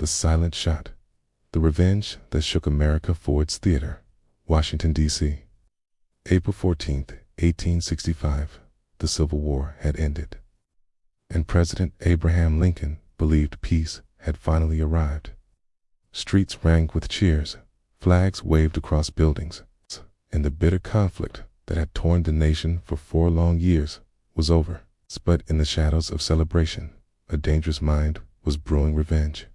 The Silent Shot. The Revenge That Shook America. Ford's Theater, Washington, D.C. April 14, 1865. The Civil War had ended, and President Abraham Lincoln believed peace had finally arrived. Streets rang with cheers, flags waved across buildings, and the bitter conflict that had torn the nation for 4 long years was over. But in the shadows of celebration, a dangerous mind was brewing revenge.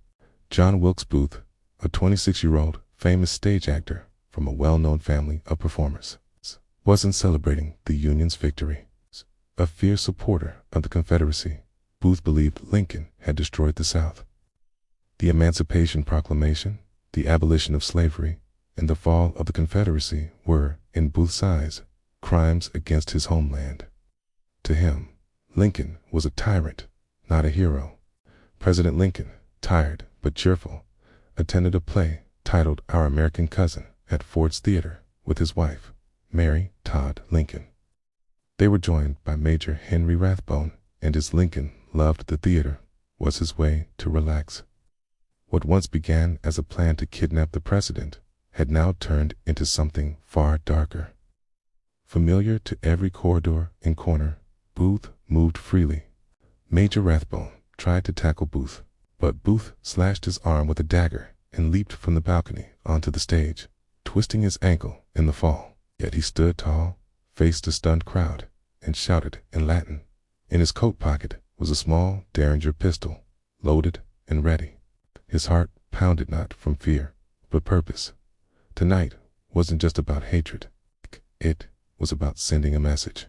John Wilkes Booth, a 26-year-old famous stage actor from a well-known family of performers, wasn't celebrating the Union's victory. A fierce supporter of the Confederacy, Booth believed Lincoln had destroyed the South. The Emancipation Proclamation, the abolition of slavery, and the fall of the Confederacy were, in Booth's eyes, crimes against his homeland. To him, Lincoln was a tyrant, not a hero. President Lincoln, tired but cheerful, attended a play titled Our American Cousin at Ford's Theater with his wife, Mary Todd Lincoln. They were joined by Major Henry Rathbone, and as Lincoln loved the theater, was his way to relax. What once began as a plan to kidnap the president had now turned into something far darker. Familiar to every corridor and corner, Booth moved freely. Major Rathbone tried to tackle Booth, but Booth slashed his arm with a dagger and leaped from the balcony onto the stage, twisting his ankle in the fall. Yet he stood tall, faced the stunned crowd, and shouted in Latin. In his coat pocket was a small Derringer pistol, loaded and ready. His heart pounded not from fear, but purpose. Tonight wasn't just about hatred. It was about sending a message.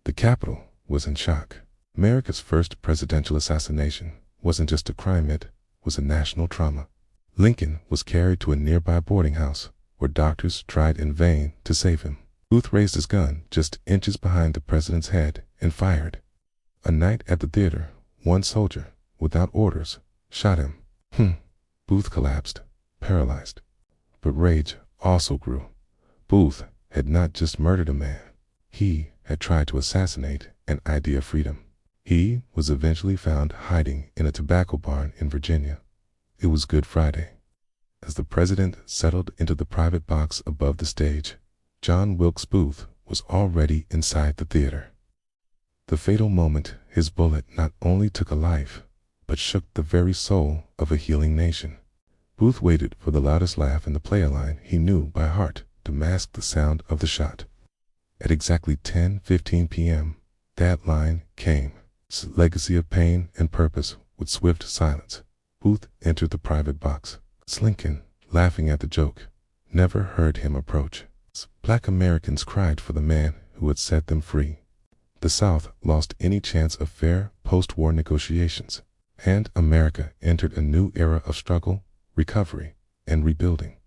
The Capitol was in shock. America's first presidential assassination wasn't just a crime, it was a national trauma. Lincoln was carried to a nearby boarding house where doctors tried in vain to save him. Booth raised his gun just inches behind the president's head and fired. A night at the theater, one soldier, without orders, shot him. Booth collapsed, paralyzed. But rage also grew. Booth had not just murdered a man. He had tried to assassinate an idea of freedom. He was eventually found hiding in a tobacco barn in Virginia. It was Good Friday. As the president settled into the private box above the stage, John Wilkes Booth was already inside the theater. The fatal moment, his bullet not only took a life, but shook the very soul of a healing nation. Booth waited for the loudest laugh in the play line he knew by heart to mask the sound of the shot. At exactly 10:15 p.m., that line came. Its legacy of pain and purpose with swift silence. Booth entered the private box. Lincoln, laughing at the joke, never heard him approach. Black Americans cried for the man who had set them free. The South lost any chance of fair post-war negotiations, and America entered a new era of struggle, recovery, and rebuilding.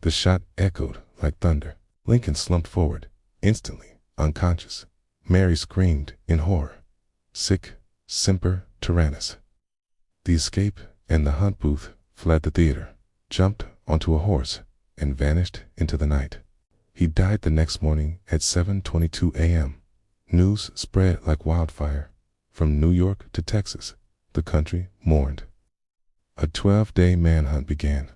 The shot echoed like thunder. Lincoln slumped forward, instantly unconscious. Mary screamed in horror. Sic semper tyrannis. The escape and the hunt. Booth fled the theater, jumped onto a horse, and vanished into the night. He died the next morning at 7:22 a.m. News spread like wildfire. From New York to Texas, the country mourned. A 12-day manhunt began.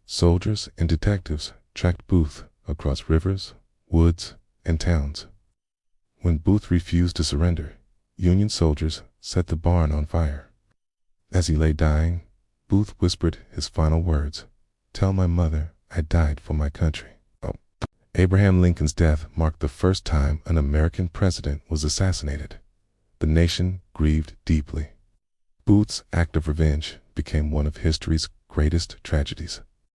Soldiers and detectives tracked Booth across rivers, woods, and towns. When Booth refused to surrender, Union soldiers set the barn on fire. As he lay dying, Booth whispered his final words, "Tell my mother I died for my country." Abraham Lincoln's death marked the first time an American president was assassinated. The nation grieved deeply. Booth's act of revenge became one of history's greatest tragedies.